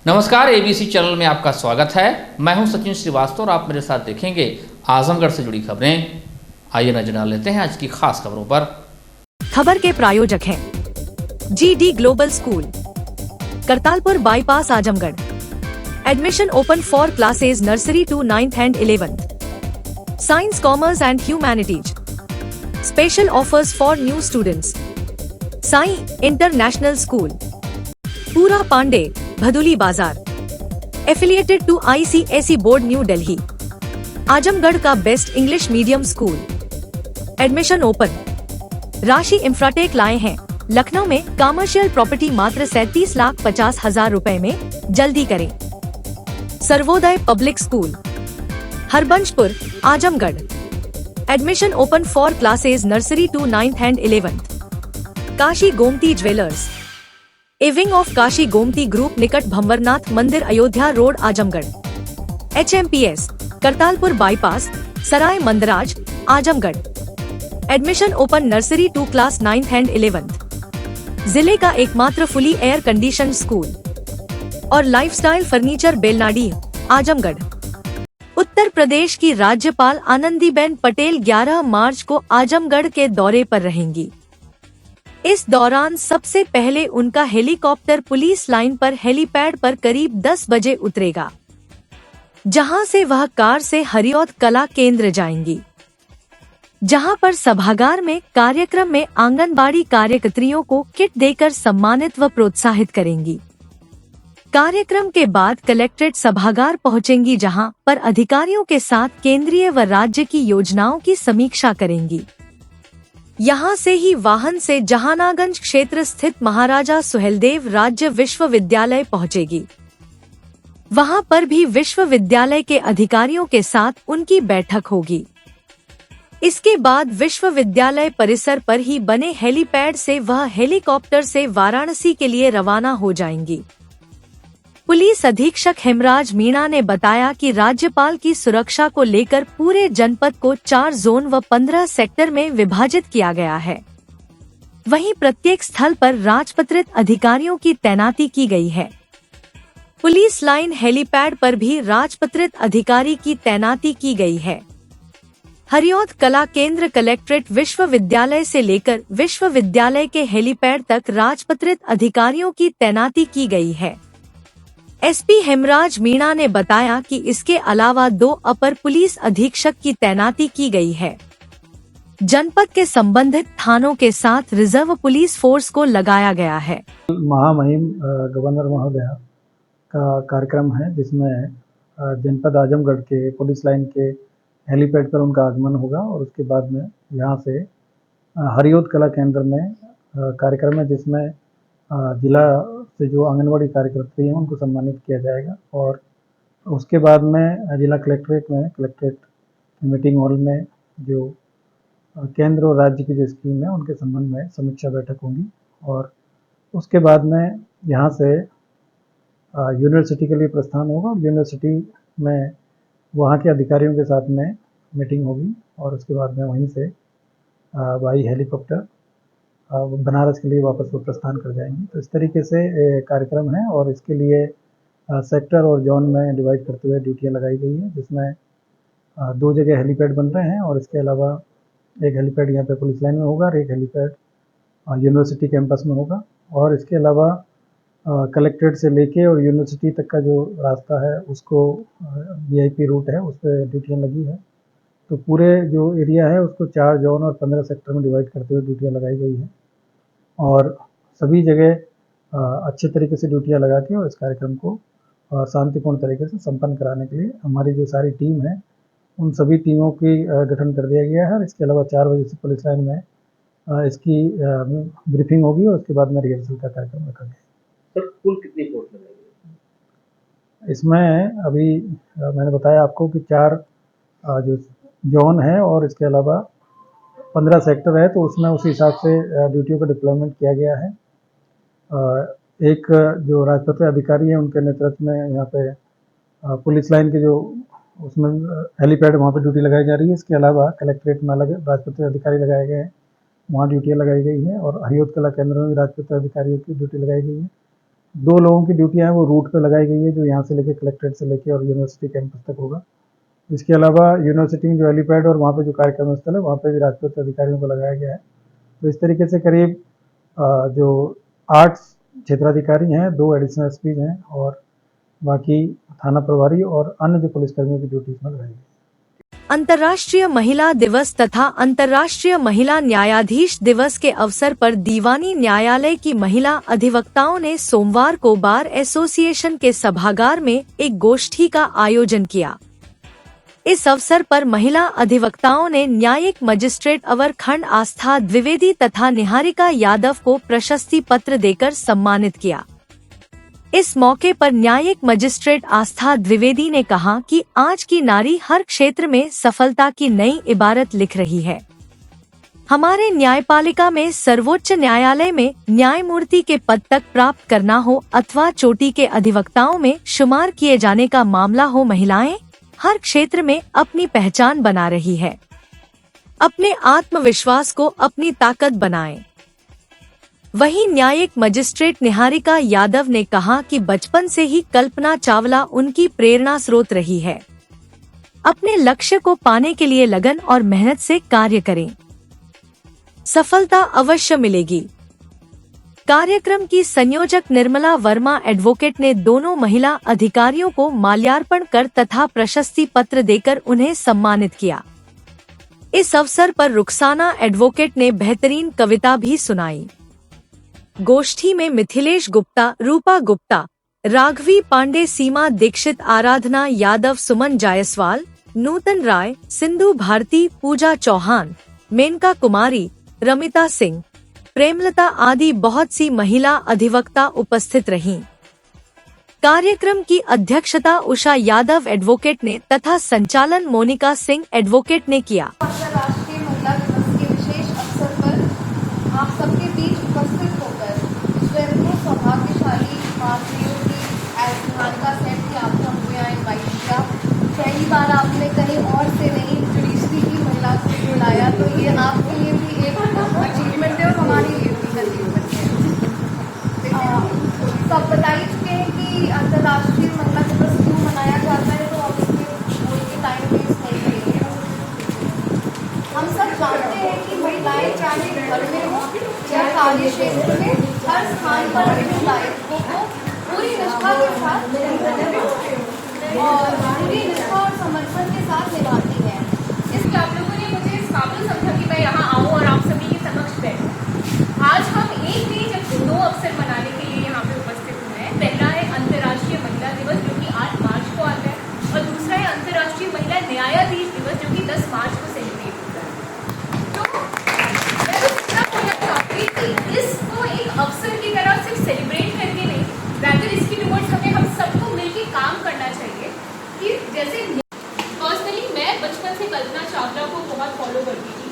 नमस्कार, ABC channel में आपका स्वागत है। मैं हूं सचिन श्रीवास्तव और आप मेरे साथ देखेंगे आजमगढ़ से जुड़ी खबरें। आइए नजर डाल लेते हैं आज की खास खबरों पर। खबर के प्रायोजक हैं GD global school, Kartalpur bypass, Azamgarh. Admission open for classes nursery to 9th and 11th। Science, commerce and humanities. Special offers for new students. Sai international school, Pura Pande, Bhaduli Bazar. Affiliated to ICSE board, new Delhi. Azamgarh का best English medium school. Admission open. Rashi infratech लाए हैं। लखनऊ में commercial property मात्र 37,50,000 रुपए में, जल्दी करें। Sarvodaya public school, Harbanshpur, Azamgarh. Admission open for classes nursery to 9th and 11th। Kashi Gomti jewellers, a wing of Kashi Gomti group, निकट भंवरनाथ मंदिर, Ayodhya road, Azamgarh. HMPS, Kartalpur bypass, Sarai Mandraj, Azamgarh. Admission open nursery to class 9th and 11th। जिले का एकमात्र फुली एयर कंडीशन स्कूल और lifestyle furniture, Belnadi, Azamgarh. Uttar Pradesh की राज्यपाल आनंदीबेन पटेल 11 मार्च को आजमगढ़ के दौरे पर रहेंगी। इस दौरान सबसे पहले उनका हेलीकॉप्टर पुलिस लाइन पर हेलीपैड पर करीब 10 बजे उतरेगा, जहां से वह कार से हरिऔध कला केंद्र जाएंगी, जहां पर सभागार में कार्यक्रम में आंगनबाड़ी कार्यकर्तियों को किट देकर सम्मानित व प्रोत्साहित करेंगी। कार्यक्रम के बाद कलेक्ट्रेट सभागार पहुंचेंगी, जहां पर अधिकारियों के साथ केंद्रीय व राज्य की योजनाओं की समीक्षा करेंगी। यहां से ही वाहन से जहानागंज क्षेत्र स्थित महाराजा सुहेलदेव राज्य विश्वविद्यालय पहुंचेगी। वहां पर भी विश्वविद्यालय के अधिकारियों के साथ उनकी बैठक होगी। इसके बाद विश्वविद्यालय परिसर पर ही बने हेलीपैड से वह हेलीकॉप्टर से वाराणसी के लिए रवाना हो जाएंगी। पुलिस अधीक्षक हेमराज मीणा ने बताया कि राज्यपाल की सुरक्षा को लेकर पूरे जनपद को 4 जोन व 15 सेक्टर में विभाजित किया गया है। वहीं प्रत्येक स्थल पर राजपत्रित अधिकारियों की तैनाती की गई है। पुलिस लाइन हेलीपैड पर भी राजपत्रित अधिकारी की तैनाती की गई है। हरिऔध कला केंद्र, कलेक्ट्रेट विश्वविद्यालय से लेकर विश्वविद्यालय के हेलीपैड तक राजपत्रित अधिकारियों की तैनाती की गई है। SP हेमराज मीणा ने बताया कि इसके अलावा 2 अपर पुलिस अधीक्षक की तैनाती की गई है। जनपद के संबंधित थानों के साथ रिजर्व पुलिस फोर्स को लगाया गया है। महामहिम गवर्नर महोदय का कार्यक्रम है, जिसमें जनपद आजमगढ़ के पुलिस लाइन के हेलीपैड पर उनका आगमन होगा और उसके बाद में यहाँ से हरिऔध कला केंद्र में कार्यक्रम है, जिसमें जिला से जो आंगनबाड़ी कार्यकर्ती हैं उनको सम्मानित किया जाएगा। और उसके बाद में जिला कलेक्ट्रेट मीटिंग हॉल में जो केंद्र और राज्य की जो स्कीम है उनके संबंध में समीक्षा बैठक होगी। और उसके बाद में यहाँ से यूनिवर्सिटी के लिए प्रस्थान होगा और यूनिवर्सिटी में वहाँ के अधिकारियों के साथ में मीटिंग होगी और उसके बाद में वहीं से बाई हेलीकॉप्टर बनारस के लिए वापस वो प्रस्थान कर जाएंगे। तो इस तरीके से कार्यक्रम है और इसके लिए सेक्टर और जोन में डिवाइड करते हुए ड्यूटियाँ लगाई गई है, जिसमें 2 जगह हेलीपैड बन रहे हैं और इसके अलावा एक हेलीपैड यहाँ पे पुलिस लाइन में होगा और एक हेलीपैड यूनिवर्सिटी कैंपस में होगा। और इसके अलावा कलेक्ट्रेट से लेके और यूनिवर्सिटी तक का जो रास्ता है उसको VIP रूट है, उस पर ड्यूटियाँ लगी है। तो पूरे जो एरिया है उसको 4 जोन और 15 सेक्टर में डिवाइड करते हुए ड्यूटियाँ लगाई गई है और सभी जगह अच्छे तरीके से ड्यूटियाँ लगा के और इस कार्यक्रम को शांतिपूर्ण तरीके से संपन्न कराने के लिए हमारी जो सारी टीम है उन सभी टीमों की गठन कर दिया गया है। और इसके अलावा 4 बजे से पुलिस लाइन में इसकी ब्रीफिंग होगी और उसके बाद में रिहर्सल का कार्यक्रम रखा गया। सर, कुल कितनी फोर्स लगाई? इसमें अभी मैंने बताया आपको कि 4 जो जोन है और इसके अलावा 15 सेक्टर है, तो उसमें उसी हिसाब से ड्यूटियों का डिप्लॉयमेंट किया गया है। एक जो राजपत्रित अधिकारी है उनके नेतृत्व में यहाँ पे पुलिस लाइन के जो उसमें हेलीपैड वहाँ पे ड्यूटी लगाई जा रही है। इसके अलावा कलेक्ट्रेट में अलग राजपत्रित अधिकारी लगाए गए हैं, वहाँ ड्यूटियाँ लगाई गई हैं और हरिऔध कला केंद्र में भी राजपत्रित अधिकारियों की ड्यूटी लगाई गई है। 2 लोगों की ड्यूटियाँ हैं वो रूट पे लगाई गई है, जो यहाँ से लेके कलेक्ट्रेट से लेके और यूनिवर्सिटी कैंपस तक होगा। इसके अलावा यूनिवर्सिटी में जो हेलीपैड और वहाँ पे जो कार्यक्रम स्थल है वहाँ पे भी राजपत्र अधिकारियों को लगाया गया है। तो इस तरीके से करीब जो 8 क्षेत्राधिकारी हैं, 2 एडिशनल एसपी हैं और बाकी थाना प्रभारी और अन्य जो पुलिसकर्मियों की ड्यूटी इसमें लगाई गई। अंतर्राष्ट्रीय महिला दिवस तथा अंतर्राष्ट्रीय महिला न्यायाधीश दिवस के अवसर पर दीवानी न्यायालय की महिला अधिवक्ताओं ने सोमवार को बार एसोसिएशन के सभागार में एक गोष्ठी का आयोजन किया। इस अवसर पर महिला अधिवक्ताओं ने न्यायिक मजिस्ट्रेट अवर खंड आस्था द्विवेदी तथा निहारिका यादव को प्रशस्ति पत्र देकर सम्मानित किया। इस मौके पर न्यायिक मजिस्ट्रेट आस्था द्विवेदी ने कहा कि आज की नारी हर क्षेत्र में सफलता की नई इबारत लिख रही है। हमारे न्यायपालिका में सर्वोच्च न्यायालय में न्यायमूर्ति के पद तक प्राप्त करना हो अथवा चोटी के अधिवक्ताओं में शुमार किए जाने का मामला हो, महिलाएं हर क्षेत्र में अपनी पहचान बना रही है। अपने आत्मविश्वास को अपनी ताकत बनाएं। वहीं न्यायिक मजिस्ट्रेट निहारिका यादव ने कहा कि बचपन से ही कल्पना चावला उनकी प्रेरणा स्रोत रही है। अपने लक्ष्य को पाने के लिए लगन और मेहनत से कार्य करें, सफलता अवश्य मिलेगी। कार्यक्रम की संयोजक निर्मला वर्मा एडवोकेट ने दोनों महिला अधिकारियों को माल्यार्पण कर तथा प्रशस्ति पत्र देकर उन्हें सम्मानित किया। इस अवसर पर रुखसाना एडवोकेट ने बेहतरीन कविता भी सुनाई। गोष्ठी में मिथिलेश गुप्ता, रूपा गुप्ता, राघवी पांडे, सीमा दीक्षित, आराधना यादव, सुमन जायसवाल, नूतन राय, सिंधु भारती, पूजा चौहान, मेनका कुमारी, रमिता सिंह, प्रेमलता आदि बहुत सी महिला अधिवक्ता उपस्थित रहीं। कार्यक्रम की अध्यक्षता उषा यादव एडवोकेट ने तथा संचालन मोनिका सिंह एडवोकेट ने किया। अंतर्राष्ट्रीय महिला दिवस के विशेष अवसर पर आप सबके बीच उपस्थित होकर स्वयं को सौभाग्यशाली माननीयों की निहारिका सेठ की आपको हुए इनवाइट किया। पहली बार आपने कहीं और से नहीं जुडिशरी की महिला से बुलाया, तो ये आपके लिए भी एक अचीवमेंट है और हमारे लिए भी अचीवमेंट है। सब बता ही चुके हैं कि अंतर्राष्ट्रीय महिला दिवस क्यों मनाया जाता है, तो अब इसके बोल के टाइम वेस्ट नहीं करेंगे। हम सब जानते हैं कि महिलाएं चाहे घर में हो या कार्य क्षेत्र में, हर स्थान पर अपने दायित्वों को पूरी निष्ठा के साथ और पूरी निष्ठा और समर्पण के साथ निभाती है। इसलिए आप लोगों ने मुझे इस काबिल समझा कि मैं यहाँ आऊँ और आप सभी के समक्ष बैठूँ। आज हम एक नहीं जबकि 2 अवसर मनाने के लिए यहाँ पे उपस्थित हुए हैं। पहला है अंतर्राष्ट्रीय महिला दिवस जो कि 8 मार्च को आता है, और दूसरा है अंतर्राष्ट्रीय महिला न्यायाधीश दिवस जो कि 10 मार्च को सेलिब्रेट होता है। तो मैं बस इतना कहना चाहूँगी कि इसको एक अवसर की तरह सिर्फ सेलिब्रेट करके नहीं, rather इसकी टुवर्ड्स हमें हम सबको मिलकर काम करना चाहिए। कि जैसे पर्सनली मैं बचपन से कल्पना चावला को बहुत फॉलो करती थी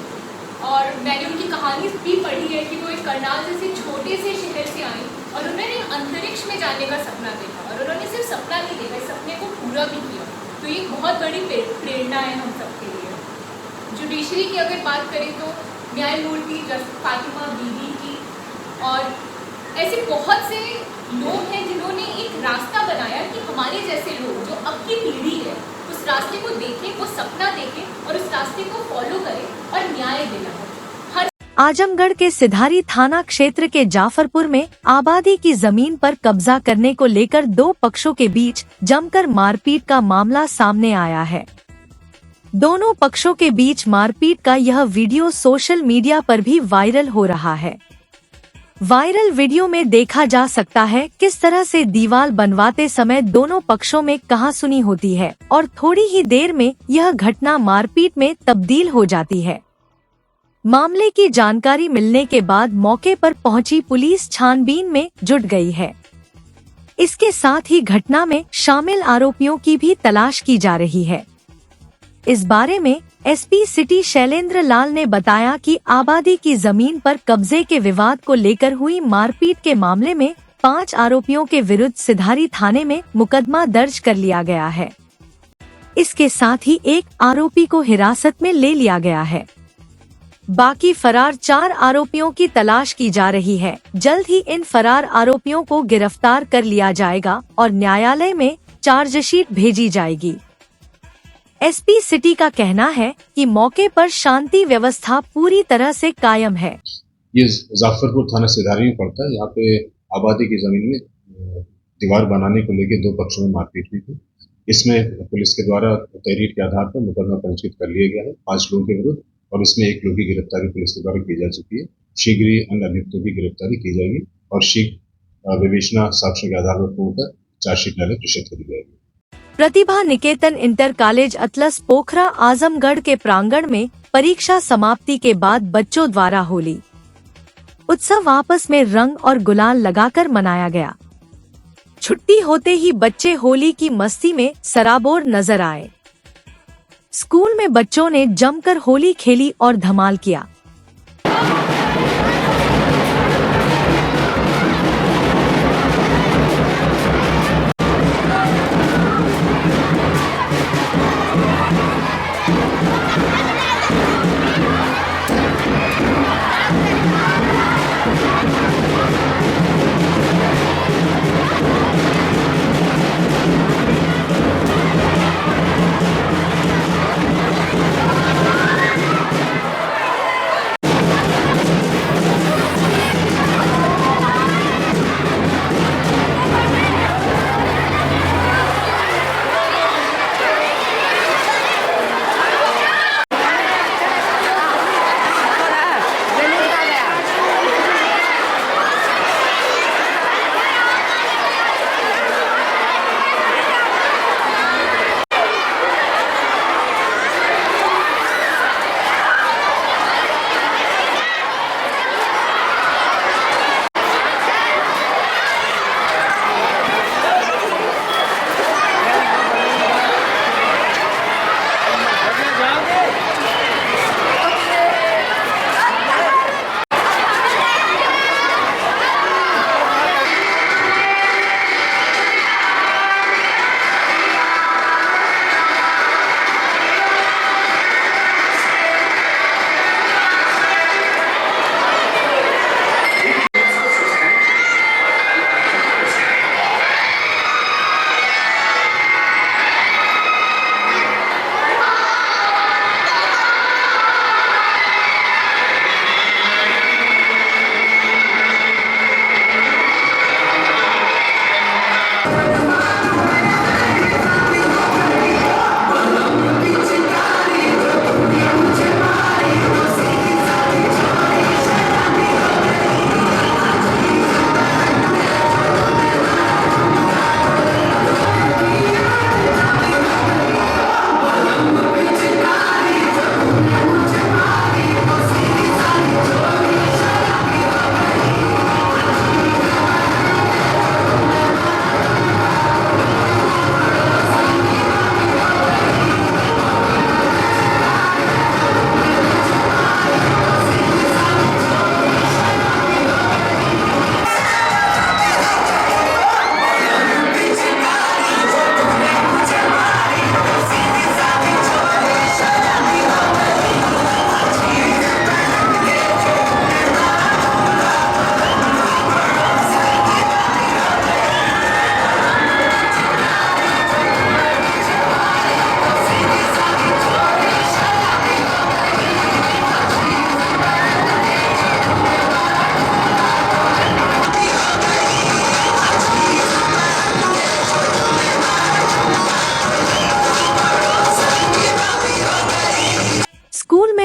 और मैंने उनकी कहानी भी पढ़ी है कि वो एक करनाल जैसे छोटे से शहर से आई और उन्होंने अंतरिक्ष में जाने का सपना देखा, और उन्होंने सिर्फ सपना नहीं देखा, इस सपने को पूरा भी किया। तो ये बहुत बड़ी प्रेरणा है हम सबके लिए। जुडिशरी की अगर बात करें तो न्यायमूर्ति फातिमा बीबी की और ऐसे बहुत से लोग हैं जिन्होंने एक रास्ता बनाया कि हमारे जैसे लोग जो अब की पीढ़ी है उस रास्ते को देखें, वो सपना देखें और उस रास्ते को फॉलो करें और न्याय दिलाएं। आजमगढ़ के सिधारी थाना क्षेत्र के जाफरपुर में आबादी की जमीन पर कब्जा करने को लेकर 2 पक्षों के बीच जमकर मारपीट का मामला सामने आया है। दोनों पक्षों के बीच मारपीट का यह वीडियो सोशल मीडिया पर भी वायरल हो रहा है। वायरल वीडियो में देखा जा सकता है किस तरह से दीवार बनवाते समय दोनों पक्षों में कहासुनी होती है और थोड़ी ही देर में यह घटना मारपीट में तब्दील हो जाती है। मामले की जानकारी मिलने के बाद मौके पर पहुंची पुलिस छानबीन में जुट गई है। इसके साथ ही घटना में शामिल आरोपियों की भी तलाश की जा रही है। इस बारे में एसपी सिटी शैलेंद्र लाल ने बताया कि आबादी की जमीन पर कब्जे के विवाद को लेकर हुई मारपीट के मामले में 5 आरोपियों के विरुद्ध सिधारी थाने में मुकदमा दर्ज कर लिया गया है। इसके साथ ही एक आरोपी को हिरासत में ले लिया गया है। बाकी फरार 4 आरोपियों की तलाश की जा रही है। जल्द ही इन फरार आरोपियों को गिरफ्तार कर लिया जाएगा और न्यायालय में चार्जशीट भेजी जाएगी। एसपी सिटी का कहना है कि मौके पर शांति व्यवस्था पूरी तरह से कायम है। ये मुजफ्फरपुर थाना सिधारी में पड़ता है। यहाँ पे आबादी की जमीन में दीवार बनाने को लेकर 2 पक्षों में मारपीट हुई थी। इसमें पुलिस के द्वारा तहरीर के आधार पर मुकदमा पंजीकृत कर लिया गया है 5 लोगों के विरुद्ध, और इसमें 1 लोग की गिरफ्तारी पुलिस के द्वारा की जा चुकी है। शीघ्र ही अन्य अभियुक्तों की गिरफ्तारी की जाएगी और शीघ्र विवेचना साक्ष्यों के आधार पर पूर्णतः चार्जशीट न्यायालय प्रेषित करी जाएगी। प्रतिभा निकेतन इंटर कॉलेज अतलस पोखरा आजमगढ़ के प्रांगण में परीक्षा समाप्ति के बाद बच्चों द्वारा होली उत्सव आपस में रंग और गुलाल लगाकर मनाया गया। छुट्टी होते ही बच्चे होली की मस्ती में सराबोर नजर आए। स्कूल में बच्चों ने जमकर होली खेली और धमाल किया।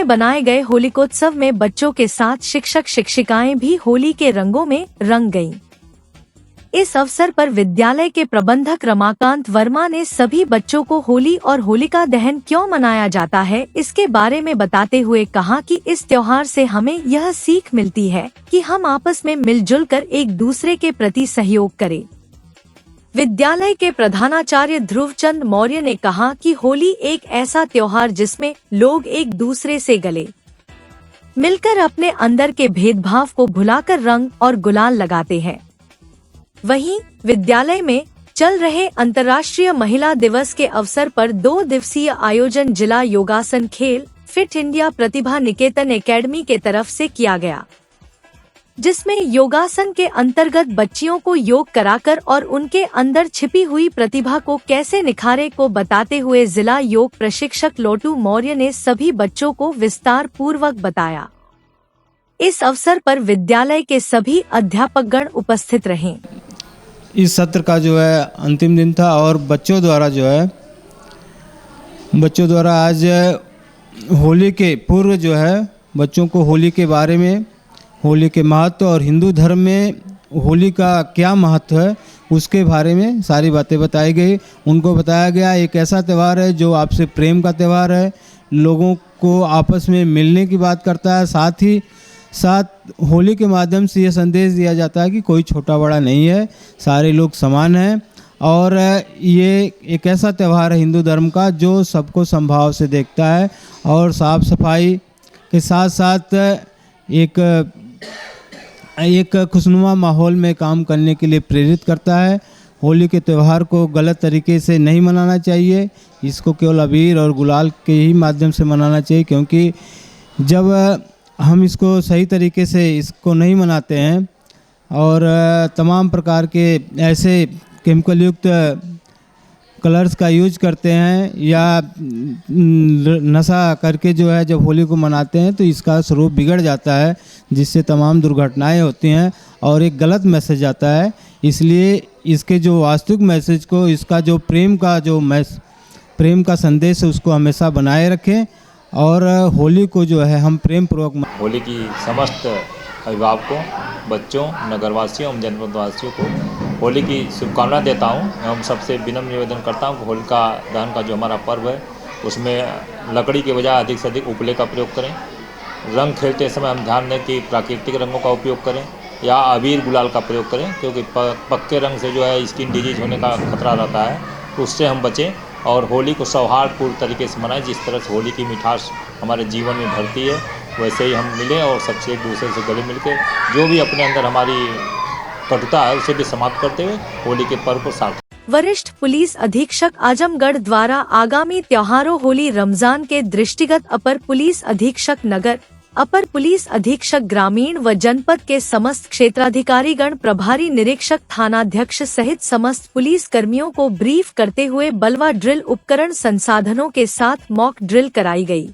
बनाए गए होलिकोत्सव में बच्चों के साथ शिक्षक शिक्षिकाएं भी होली के रंगों में रंग गईं। इस अवसर पर विद्यालय के प्रबंधक रमाकांत वर्मा ने सभी बच्चों को होली और होलिका दहन क्यों मनाया जाता है इसके बारे में बताते हुए कहा कि इस त्योहार से हमें यह सीख मिलती है कि हम आपस में मिलजुल कर एक दूसरे के प्रति सहयोग करें। विद्यालय के प्रधानाचार्य ध्रुवचंद मौर्य ने कहा कि होली एक ऐसा त्योहार जिसमें लोग एक दूसरे से गले मिलकर अपने अंदर के भेदभाव को भुलाकर रंग और गुलाल लगाते हैं। वहीं विद्यालय में चल रहे अंतर्राष्ट्रीय महिला दिवस के अवसर पर 2 दिवसीय आयोजन जिला योगासन खेल fit India Pratibha Niketan academy के तरफ से किया गया, जिसमें योगासन के अंतर्गत बच्चियों को योग कराकर और उनके अंदर छिपी हुई प्रतिभा को कैसे निखारे को बताते हुए जिला योग प्रशिक्षक लोटू मौर्य ने सभी बच्चों को विस्तार पूर्वक बताया। इस अवसर पर विद्यालय के सभी अध्यापकगण उपस्थित रहे। इस सत्र का जो है अंतिम दिन था और बच्चों द्वारा आज होली के पूर्व जो है बच्चों को होली के बारे में, होली के महत्व और हिंदू धर्म में होली का क्या महत्व है उसके बारे में सारी बातें बताई गई। उनको बताया गया एक ऐसा त्यौहार है जो आपसे प्रेम का त्यौहार है, लोगों को आपस में मिलने की बात करता है। साथ ही साथ होली के माध्यम से ये संदेश दिया जाता है कि कोई छोटा बड़ा नहीं है, सारे लोग समान हैं और ये एक ऐसा त्यौहार है हिंदू धर्म का जो सबको समभाव से देखता है और साफ सफाई के साथ साथ एक खुशनुमा माहौल में काम करने के लिए प्रेरित करता है। होली के त्यौहार को गलत तरीके से नहीं मनाना चाहिए, इसको केवल अबीर और गुलाल के ही माध्यम से मनाना चाहिए, क्योंकि जब हम इसको सही तरीके से इसको नहीं मनाते हैं और तमाम प्रकार के ऐसे केमिकल युक्त कलर्स का यूज करते हैं या नशा करके जो है जब होली को मनाते हैं तो इसका स्वरूप बिगड़ जाता है, जिससे तमाम दुर्घटनाएं होती हैं और एक गलत मैसेज आता है। इसलिए इसके जो वास्तविक मैसेज को, इसका जो प्रेम का संदेश है उसको हमेशा बनाए रखें और होली को जो है हम प्रेम पूर्वक होली की समस्त अभिभावकों, बच्चों, नगरवासियों एवं जनपदवासियों को होली की शुभकामनाएं देता हूं। हम सबसे विनम्र निवेदन करता हूं कि होलिका दहन का जो हमारा पर्व है उसमें लकड़ी के बजाय अधिक से अधिक उपले का प्रयोग करें। रंग खेलते समय हम ध्यान दें कि प्राकृतिक रंगों का उपयोग करें या अबीर गुलाल का प्रयोग करें, क्योंकि पक्के रंग से जो है स्किन डिजीज होने का खतरा रहता है, तो उससे हम बचें और होली को सौहार्दपूर्ण तरीके से मनाएं। जिस तरह से होली की मिठास हमारे जीवन में भरती है वैसे ही हम मिलें और सबसे एक दूसरे से गले मिलकर जो भी अपने अंदर हमारी कटुता है उसे भी समाप्त करते हुए होली के पर्व को सार्थक। वरिष्ठ पुलिस अधीक्षक आजमगढ़ द्वारा आगामी त्योहारों होली रमजान के दृष्टिगत अपर पुलिस अधीक्षक नगर, अपर पुलिस अधीक्षक ग्रामीण व जनपद के समस्त क्षेत्राधिकारीगण, प्रभारी निरीक्षक, थानाध्यक्ष सहित समस्त पुलिस कर्मियों को ब्रीफ करते हुए बलवा ड्रिल उपकरण संसाधनों के साथ मॉक ड्रिल कराई गई।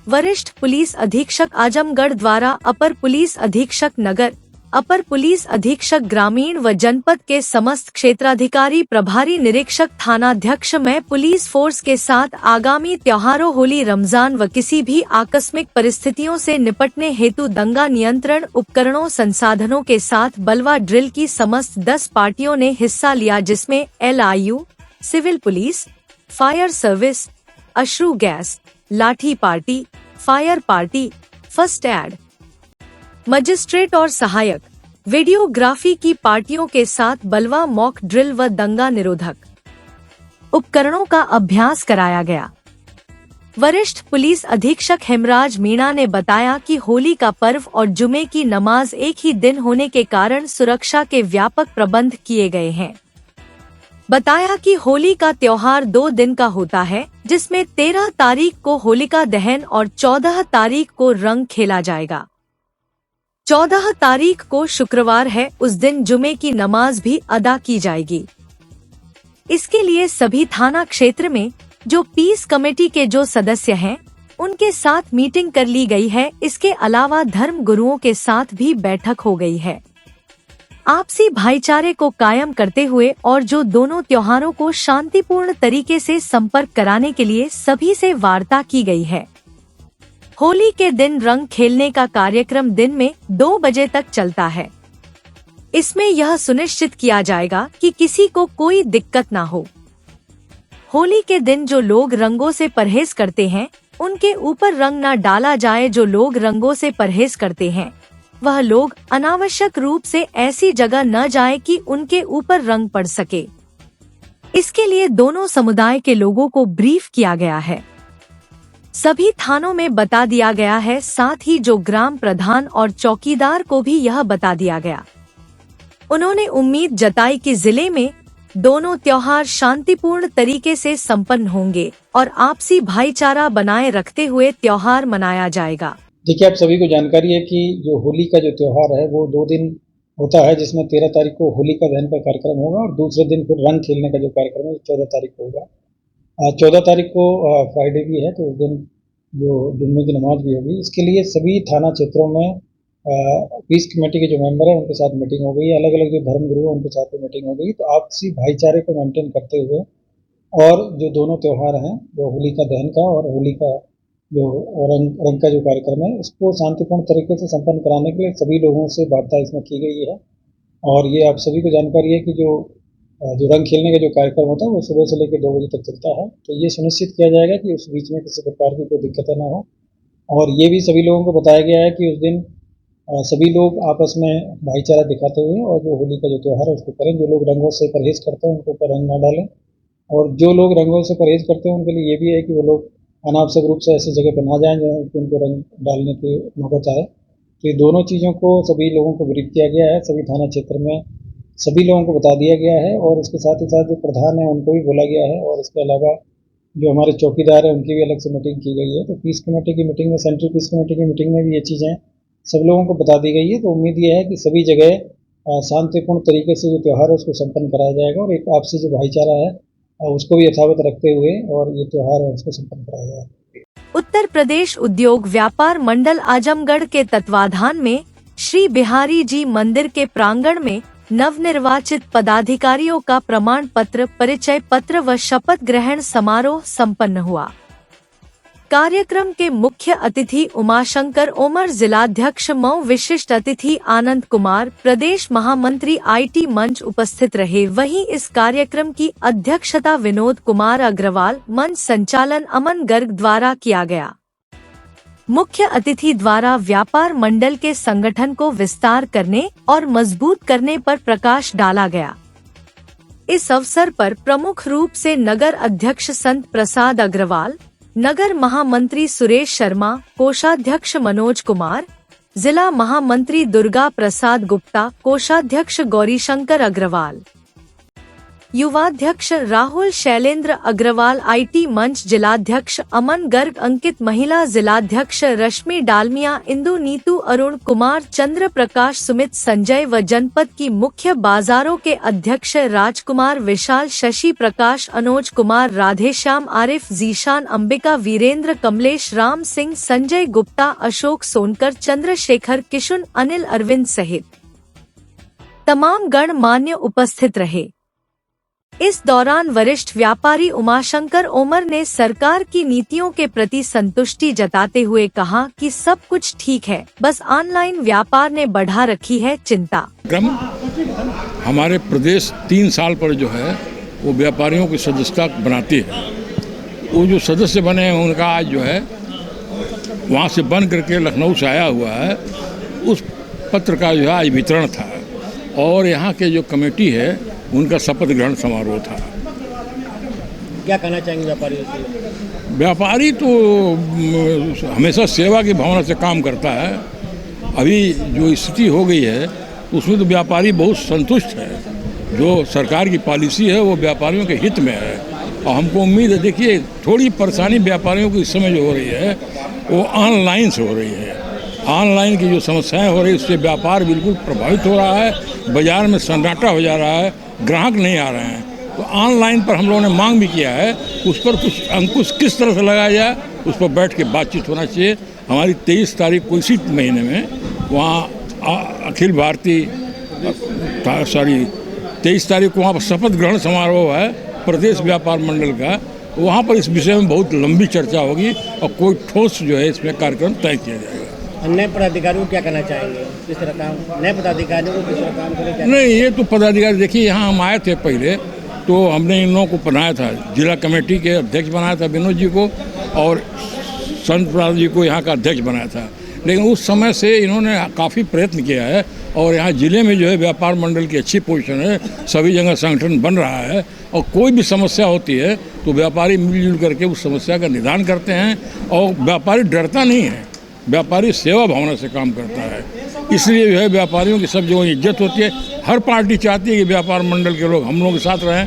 वरिष्ठ पुलिस अधीक्षक आजमगढ़ द्वारा अपर पुलिस अधीक्षक नगर, अपर पुलिस अधीक्षक ग्रामीण व जनपद के समस्त क्षेत्राधिकारी, प्रभारी निरीक्षक, थानाध्यक्ष में पुलिस फोर्स के साथ आगामी त्योहारों होली रमजान व किसी भी आकस्मिक परिस्थितियों से निपटने हेतु दंगा नियंत्रण उपकरणों संसाधनों के साथ बलवा ड्रिल की समस्त 10 पार्टियों ने हिस्सा लिया, जिसमें LIU, civil police, fire service, अश्रु gas, lathi party, fire party, first aid, magistrate और सहायक वीडियोग्राफी की पार्टियों के साथ बलवा मॉक ड्रिल व दंगा निरोधक उपकरणों का अभ्यास कराया गया। वरिष्ठ पुलिस अधीक्षक हेमराज मीणा ने बताया कि होली का पर्व और जुमे की नमाज एक ही दिन होने के कारण सुरक्षा के व्यापक प्रबंध किए गए हैं। बताया कि होली का त्योहार 2 दिन का होता है, जिसमें 13 तारीख को होलिका दहन और 14 तारीख को रंग खेला जाएगा। 14 तारीख को शुक्रवार है, उस दिन जुमे की नमाज भी अदा की जाएगी। इसके लिए सभी थाना क्षेत्र में जो पीस कमेटी के जो सदस्य हैं, उनके साथ मीटिंग कर ली गई है। इसके अलावा धर्म गुरुओं के साथ भी बैठक हो गई है। आपसी भाईचारे को कायम करते हुए और जो दोनों त्योहारों को शांतिपूर्ण तरीके से संपर्क कराने के लिए सभी से वार्ता की गई है। होली के दिन रंग खेलने का कार्यक्रम दिन में 2 बजे तक चलता है। इसमें यह सुनिश्चित किया जाएगा कि किसी को कोई दिक्कत ना हो। होली के दिन जो लोग रंगों से परहेज करते हैं, उनके ऊपर रंग न डाला जाए। जो लोग रंगों से परहेज करते हैं, वह लोग अनावश्यक रूप से ऐसी जगह न जाए कि उनके ऊपर रंग पड़ सके। इसके लिए दोनों समुदाय के लोगों को ब्रीफ किया गया है। सभी थानों में बता दिया गया है। साथ ही जो ग्राम प्रधान और चौकीदार को भी यह बता दिया गया। उन्होंने उम्मीद जताई कि जिले में दोनों त्योहार शांतिपूर्ण तरीके से संपन्न होंगे और आपसी भाईचारा बनाए रखते हुए त्योहार मनाया जाएगा। देखिए, आप सभी को जानकारी है कि जो होली का जो त्योहार है वो 2 दिन होता है, जिसमें 13 तारीख को होलिका दहन का कार्यक्रम होगा और दूसरे दिन फिर रंग खेलने का जो कार्यक्रम है 14 तारीख को होगा। 14 तारीख को फ्राइडे भी है, तो उस दिन जो जुम्मे की नमाज भी होगी। इसके लिए सभी थाना क्षेत्रों में पीस कमेटी के जो मेंबर हैं उनके साथ मीटिंग हो गई है, अलग अलग जो धर्मगुरु हैं उनके साथ मीटिंग हो गई। तो आपसी भाईचारे को मेंटेन करते हुए और जो दोनों त्यौहार हैं, जो होलिका दहन का और होली का जो रंग का जो कार्यक्रम है, उसको शांतिपूर्ण तरीके से संपन्न कराने के लिए सभी लोगों से वार्ता इसमें की गई है। और ये आप सभी को जानकारी है कि जो रंग खेलने का जो कार्यक्रम होता है वो सुबह से लेकर 2 बजे तक चलता है। तो ये सुनिश्चित किया जाएगा कि उस बीच में किसी प्रकार की कोई दिक्कतें ना हो। और ये भी सभी लोगों को बताया गया है कि उस दिन सभी लोग आपस में भाईचारा दिखाते हुए और जो होली का जो त्यौहार है उसको करें। जो लोग रंगों से परहेज करते हैं उनको ऊपर रंग ना डालें, और जो लोग रंगों से परहेज करते हैं उनके लिए ये भी है कि वो लोग अनावश्यक रूप से ऐसी जगह पर ना जाएं जहाँ कि उनको रंग डालने की नौबत आए। तो ये दोनों चीज़ों को सभी लोगों को ब्रीफ किया गया है, सभी थाना क्षेत्र में सभी लोगों को बता दिया गया है। और उसके साथ ही साथ जो प्रधान है उनको भी बोला गया है, और इसके अलावा जो हमारे चौकीदार हैं उनकी भी अलग से मीटिंग की गई है। तो पीस कमेटी की मीटिंग में, सेंट्रल पीस कमेटी की मीटिंग में भी ये चीज़ें सब लोगों को बता दी गई है। तो उम्मीद ये है कि सभी जगह शांतिपूर्ण तरीके से जो त्यौहार है उसको संपन्न कराया जाएगा और एक आपसी जो भाईचारा है उसको भी यथावत रखते हुए और ये त्यौहार है उसको संपन्न कराया जाएगा। उत्तर प्रदेश उद्योग व्यापार मंडल आजमगढ़ के तत्वाधान में श्री बिहारी जी मंदिर के प्रांगण में नवनिर्वाचित पदाधिकारियों का प्रमाण पत्र, परिचय पत्र व शपथ ग्रहण समारोह संपन्न हुआ। कार्यक्रम के मुख्य अतिथि उमाशंकर ओमर, जिलाध्यक्ष मऊ, विशिष्ट अतिथि आनंद कुमार, प्रदेश महामंत्री आईटी मंच उपस्थित रहे। वहीं इस कार्यक्रम की अध्यक्षता विनोद कुमार अग्रवाल, मंच संचालन अमन गर्ग द्वारा किया गया। मुख्य अतिथि द्वारा व्यापार मंडल के संगठन को विस्तार करने और मजबूत करने पर प्रकाश डाला गया। इस अवसर पर प्रमुख रूप से नगर अध्यक्ष संत प्रसाद अग्रवाल, नगर महामंत्री सुरेश शर्मा, कोषाध्यक्ष मनोज कुमार, जिला महामंत्री दुर्गा प्रसाद गुप्ता, कोषाध्यक्ष गौरीशंकर अग्रवाल, युवाध्यक्ष राहुल शैलेंद्र अग्रवाल, आईटी मंच जिलाध्यक्ष अमन गर्ग, अंकित महिला जिलाध्यक्ष रश्मि डालमिया, इंदु नीतू, अरुण कुमार, चंद्र प्रकाश, सुमित, संजय व जनपद की मुख्य बाजारों के अध्यक्ष राजकुमार, विशाल, शशि प्रकाश, अनुज कुमार, राधेश्याम, आरिफ, जीशान, अंबिका, वीरेंद्र, कमलेश, राम सिंह, संजय गुप्ता, अशोक सोनकर, चंद्रशेखर, किशुन, अनिल, अरविंद सहित तमाम गणमान्य उपस्थित रहे। इस दौरान वरिष्ठ व्यापारी उमाशंकर ओमर ने सरकार की नीतियों के प्रति संतुष्टि जताते हुए कहा कि सब कुछ ठीक है, बस ऑनलाइन व्यापार ने बढ़ा रखी है चिंता। हमारे प्रदेश 3 साल पर जो है वो व्यापारियों की सदस्यता बनाती है। वो जो सदस्य बने हैं उनका आज जो है वहाँ से बन करके लखनऊ से आया हुआ है, उस पत्र का जो है आज वितरण था और यहाँ के जो कमेटी है उनका शपथ ग्रहण समारोह था। क्या कहना चाहेंगे व्यापारियों से? व्यापारी तो हमेशा सेवा की भावना से काम करता है। अभी जो स्थिति हो गई है उसमें तो व्यापारी बहुत संतुष्ट है। जो सरकार की पॉलिसी है वो व्यापारियों के हित में है और हमको उम्मीद है। देखिए, थोड़ी परेशानी व्यापारियों की इस समय जो हो रही है वो ऑनलाइन से हो रही है। ऑनलाइन की जो समस्याएं हो रही है उससे व्यापार बिल्कुल प्रभावित हो रहा है, बाजार में सन्नाटा हो जा रहा है, ग्राहक नहीं आ रहे हैं। तो ऑनलाइन पर हम लोगों ने मांग भी किया है, उस पर कुछ अंकुश किस तरह से लगाया जाए उस पर बैठ के बातचीत होना चाहिए। हमारी 23 तारीख को इसी महीने में वहाँ अखिल भारतीय 23 तारीख को वहाँ पर शपथ ग्रहण समारोह है प्रदेश व्यापार मंडल का। वहाँ पर इस विषय में बहुत लंबी चर्चा होगी और कोई ठोस जो है इसमें कार्यक्रम तय किया जाएगा। नए पदाधिकारियों को क्या कहना चाहेंगे? किस तरह काम, नए पदाधिकारियों को किस तरह काम करें? नहीं, ये तो पदाधिकारी देखिए, यहाँ हम आए थे पहले तो हमने इन लोगों को बनाया था, जिला कमेटी के अध्यक्ष बनाया था विनोद जी को और संत प्रसाद जी को यहाँ का अध्यक्ष बनाया था। लेकिन उस समय से इन्होंने काफ़ी प्रयत्न किया है और यहाँ जिले में जो है व्यापार मंडल की अच्छी पोजीशन है, सभी जगह संगठन बन रहा है और कोई भी समस्या होती है तो व्यापारी मिलजुल करके उस समस्या का निदान करते हैं और व्यापारी डरता नहीं है, व्यापारी सेवा भावना से काम करता है। इसलिए जो है व्यापारियों की सब जगह इज्जत होती है। हर पार्टी चाहती है कि व्यापार मंडल के लोग हम लोग के साथ रहें।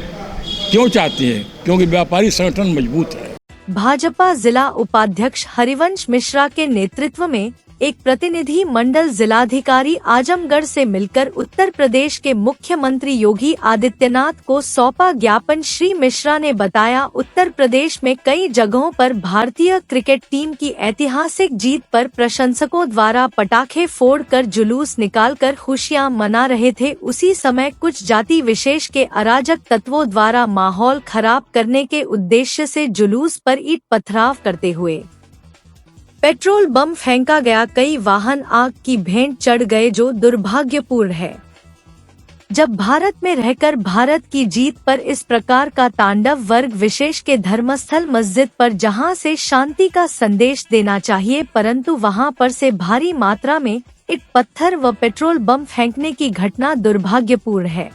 क्यों चाहती है? क्योंकि व्यापारी संगठन मजबूत है। भाजपा जिला उपाध्यक्ष हरिवंश मिश्रा के नेतृत्व में एक प्रतिनिधि मंडल जिलाधिकारी आजमगढ़ से मिलकर उत्तर प्रदेश के मुख्यमंत्री योगी आदित्यनाथ को सौंपा ज्ञापन। श्री मिश्रा ने बताया, उत्तर प्रदेश में कई जगहों पर भारतीय क्रिकेट टीम की ऐतिहासिक जीत पर प्रशंसकों द्वारा पटाखे फोड़कर जुलूस निकालकर खुशियां मना रहे थे। उसी समय कुछ जाति विशेष के अराजक तत्वों द्वारा माहौल खराब करने के उद्देश्य से जुलूस पर ईंट पथराव करते हुए पेट्रोल बम फेंका गया। कई वाहन आग की भेंट चढ़ गए, जो दुर्भाग्यपूर्ण है। जब भारत में रहकर भारत की जीत पर इस प्रकार का तांडव वर्ग विशेष के धर्मस्थल मस्जिद पर, जहां से शांति का संदेश देना चाहिए, परंतु वहां पर से भारी मात्रा में ईंट पत्थर व पेट्रोल बम फेंकने की घटना दुर्भाग्यपूर्ण है।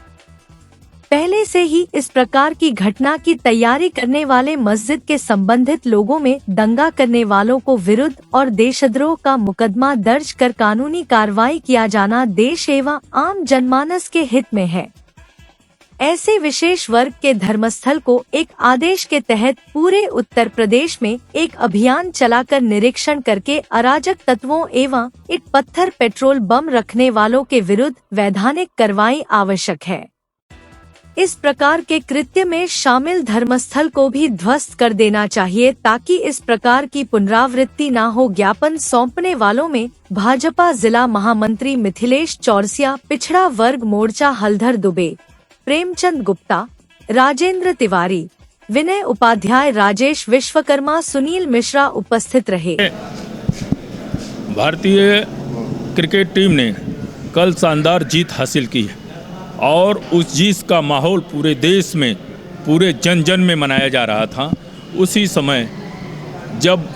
पहले से ही इस प्रकार की घटना की तैयारी करने वाले मस्जिद के संबंधित लोगों में दंगा करने वालों को विरुद्ध और देशद्रोह का मुकदमा दर्ज कर कानूनी कार्रवाई किया जाना देश एवं आम जनमानस के हित में है। ऐसे विशेष वर्ग के धर्मस्थल को एक आदेश के तहत पूरे उत्तर प्रदेश में एक अभियान चलाकर निरीक्षण करके अराजक तत्वों एवं ईंट पत्थर पेट्रोल बम रखने वालों के विरुद्ध वैधानिक कार्रवाई आवश्यक है। इस प्रकार के कृत्य में शामिल धर्मस्थल को भी ध्वस्त कर देना चाहिए, ताकि इस प्रकार की पुनरावृत्ति न हो। ज्ञापन सौंपने वालों में भाजपा जिला महामंत्री मिथिलेश चौरसिया, पिछड़ा वर्ग मोर्चा हलधर दुबे, प्रेमचंद गुप्ता, राजेंद्र तिवारी, विनय उपाध्याय, राजेश विश्वकर्मा, सुनील मिश्रा उपस्थित रहे। भारतीय क्रिकेट टीम ने कल शानदार जीत हासिल की है और उस जीत का माहौल पूरे देश में, पूरे जन जन में मनाया जा रहा था। उसी समय जब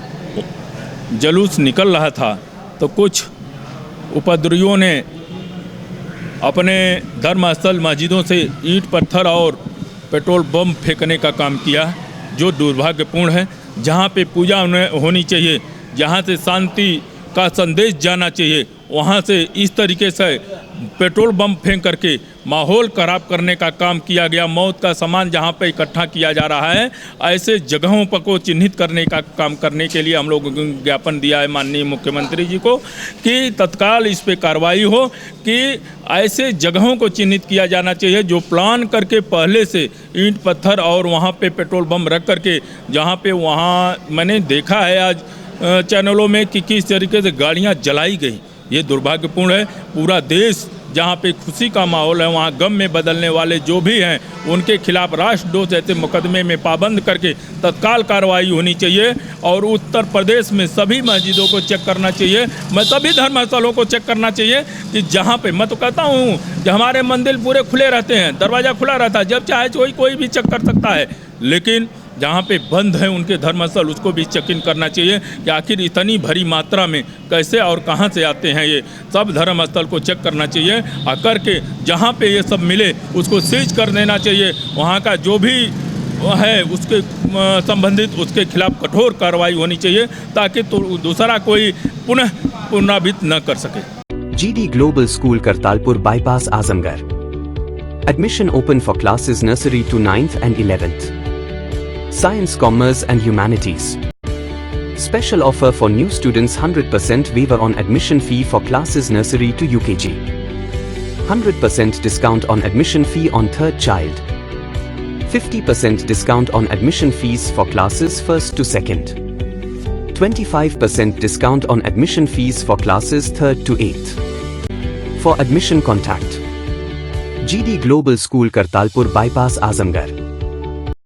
जुलूस निकल रहा था तो कुछ उपद्रवियों ने अपने धर्मस्थल मस्जिदों से ईंट पत्थर और पेट्रोल बम फेंकने का काम किया, जो दुर्भाग्यपूर्ण है। जहाँ पे पूजा होनी चाहिए, जहाँ से शांति का संदेश जाना चाहिए, वहाँ से इस तरीके से पेट्रोल बम फेंक करके माहौल खराब करने का काम किया गया। मौत का सामान जहाँ पे इकट्ठा किया जा रहा है, ऐसे जगहों पर को चिन्हित करने का काम करने के लिए हम लोग ज्ञापन दिया है माननीय मुख्यमंत्री जी को कि तत्काल इस पे कार्रवाई हो, कि ऐसे जगहों को चिन्हित किया जाना चाहिए जो प्लान करके पहले से ईंट पत्थर और वहाँ पे पेट्रोल बम रख करके, जहाँ पे वहाँ मैंने देखा है आज चैनलों में कि किस तरीके से गाड़ियाँ जलाई गई। ये दुर्भाग्यपूर्ण है। पूरा देश जहाँ पे खुशी का माहौल है, वहाँ गम में बदलने वाले जो भी हैं उनके खिलाफ राष्ट्रद्रोह जैसे मुकदमे में पाबंद करके तत्काल कार्रवाई होनी चाहिए। और उत्तर प्रदेश में सभी मस्जिदों को चेक करना चाहिए, मैं सभी धर्मस्थलों को चेक करना चाहिए कि जहाँ पे, मैं तो कहता हूँ कि हमारे मंदिर पूरे खुले रहते हैं, दरवाज़ा खुला रहता है, जब चाहे कोई भी चेक कर सकता है, लेकिन जहाँ पे बंद है उनके धर्मस्थल, उसको भी चेक इन करना चाहिए कि आखिर इतनी भरी मात्रा में कैसे और कहाँ से आते हैं। ये सब धर्मस्थल को चेक करना चाहिए और करके जहाँ पे ये सब मिले उसको सीज कर देना चाहिए। वहाँ का जो भी है उसके संबंधित उसके खिलाफ कठोर कार्रवाई होनी चाहिए, ताकि तो दूसरा कोई पुनः पुनरावृत्त न कर सके। GD Global School Kartalpur bypass Azamgarh. Admission open for classes nursery to 9th and 11th. Science, Commerce and Humanities. Special offer for new students: 100% waiver on admission fee for classes nursery to UKG. 100% discount on admission fee on third child. 50% discount on admission fees for classes first to second. 25% discount on admission fees for classes third to 8th. For admission contact GD Global School Kartalpur bypass Azamgarh.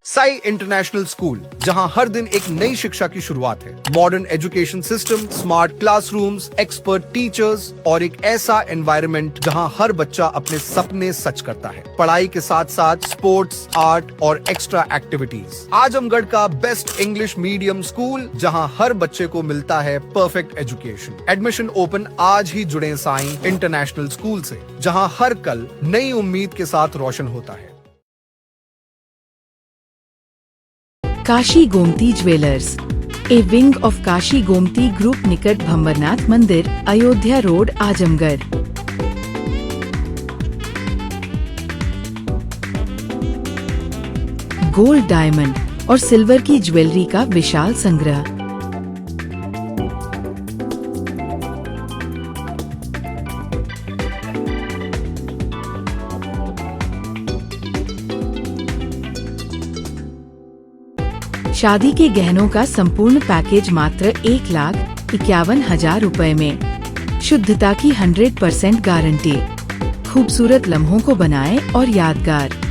Sai international school, जहां हर दिन एक नई शिक्षा की शुरुआत है। Modern education system, smart classrooms, expert teachers और एक ऐसा एनवायरनमेंट जहां हर बच्चा अपने सपने सच करता है। पढ़ाई के साथ साथ स्पोर्ट्स, आर्ट और एक्स्ट्रा एक्टिविटीज। आजमगढ़ का बेस्ट इंग्लिश मीडियम स्कूल, जहां हर बच्चे को मिलता है परफेक्ट एजुकेशन। एडमिशन ओपन आज ही जुड़े साई इंटरनेशनल स्कूल से, जहां हर कल नई उम्मीद के साथ रोशन होता है। Kashi Gomti jewellers, a wing of Kashi Gomti group, निकट भंबरनाथ मंदिर, Ayodhya road, Azamgarh. Gold, diamond और सिल्वर की ज्वेलरी का विशाल संग्रह। शादी के गहनों का संपूर्ण पैकेज मात्र 1,51,000 रुपए में। शुद्धता की 100% गारंटी। खूबसूरत लम्हों को बनाएं और यादगार।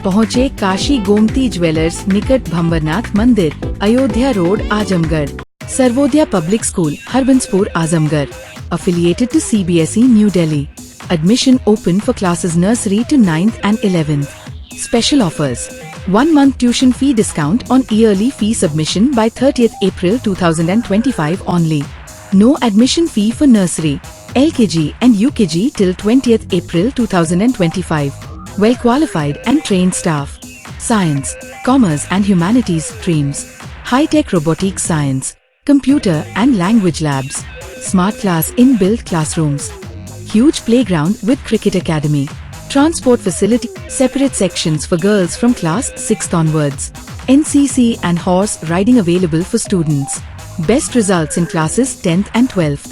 पहुँचे काशी गोमती ज्वेलर्स, निकट भंवरनाथ मंदिर, Ayodhya road, Azamgarh. Sarvodaya public school, Harbanspur, Azamgarh. Affiliated to CBSE, New Delhi. Admission open for classes nursery to 9th and 11th. Special offers. 1 month tuition fee discount on yearly fee submission by 30th April 2025 only. No admission fee for nursery, LKG and UKG till 20th April 2025. Well qualified and trained staff. Science, Commerce and Humanities streams. High-tech robotics science. Computer and language labs. Smart class inbuilt classrooms. Huge playground with cricket academy. Transport facility, separate sections for girls from class 6th onwards. NCC and horse riding available for students. Best results in classes 10th and 12th.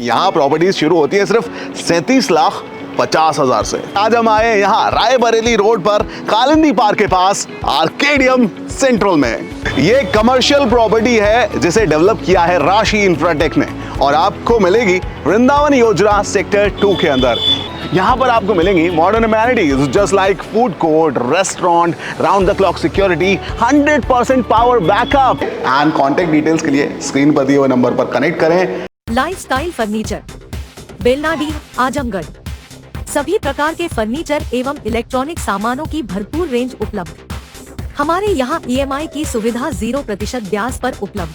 यहाँ properties शुरू होती है सिर्फ 37,50,000 से। आज हम आए हैं यहाँ रायबरेली रोड पर कालिंदी पार्क के पास आर्केडियम सेंट्रल में। ये कमर्शियल प्रॉपर्टी है जिसे डेवलप किया है राशि इंफ्राटेक ने और आपको मिलेगी वृंदावन योजना सेक्टर 2 के अंदर। यहाँ पर आपको मिलेंगी modern amenities just like food court, restaurant, round the clock security, 100% power backup. And contact details के लिए स्क्रीन पर दिए हुए नंबर पर कनेक्ट करें। Lifestyle furniture, Belnadi, Azamgarh. सभी प्रकार के फर्नीचर एवं इलेक्ट्रॉनिक सामानों की भरपूर रेंज उपलब्ध। हमारे यहाँ EMI की सुविधा 0% ब्याज पर उपलब्ध।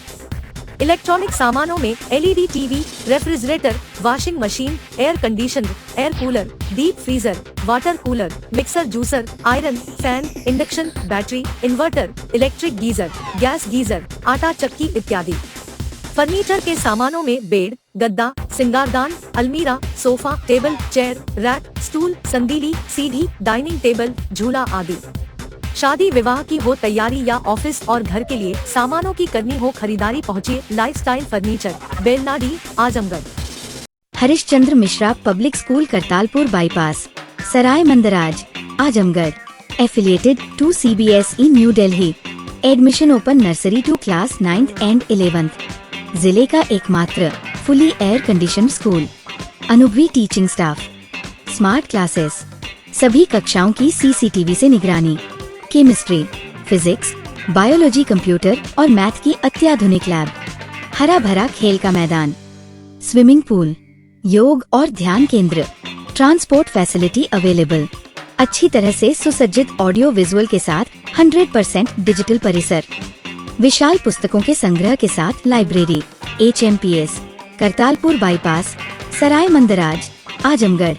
इलेक्ट्रॉनिक सामानों में LED TV, refrigerator, washing machine, air conditioner, air cooler, deep freezer, water cooler, mixer, juicer, iron, fan, induction, battery, inverter, electric geyser, gas geyser, आटा चक्की इत्यादि। फर्नीचर के सामानों में बेड, गद्दा, सिंगारदान, अलमीरा, sofa, table, chair, rack, stool, संदीली, सीढ़ी, डाइनिंग टेबल, झूला आदि। शादी विवाह की हो तैयारी या ऑफिस और घर के लिए सामानों की करनी हो खरीदारी, पहुँचिए lifestyle furniture, Belnadi, Azamgarh. Harishchandra Mishra public school, Kartalpur bypass, Sarai Mandraj, Azamgarh. Affiliated to CBSE, New Delhi. Admission open nursery to class 9th and 11th. जिले का एकमात्र फुली एयर कंडीशन स्कूल। अनुभवी टीचिंग स्टाफ, स्मार्ट क्लासेस, सभी कक्षाओं की CCTV से निगरानी। केमिस्ट्री, फिजिक्स, बायोलॉजी, कंप्यूटर और मैथ की अत्याधुनिक लैब। हरा भरा खेल का मैदान, स्विमिंग पूल, योग और ध्यान केंद्र। Transport facility available. अच्छी तरह से सुसज्जित ऑडियो विजुअल के साथ 100% डिजिटल परिसर। विशाल पुस्तकों के संग्रह के साथ library. HMPS, Kartalpur bypass, Sarai Mandraj, Azamgarh.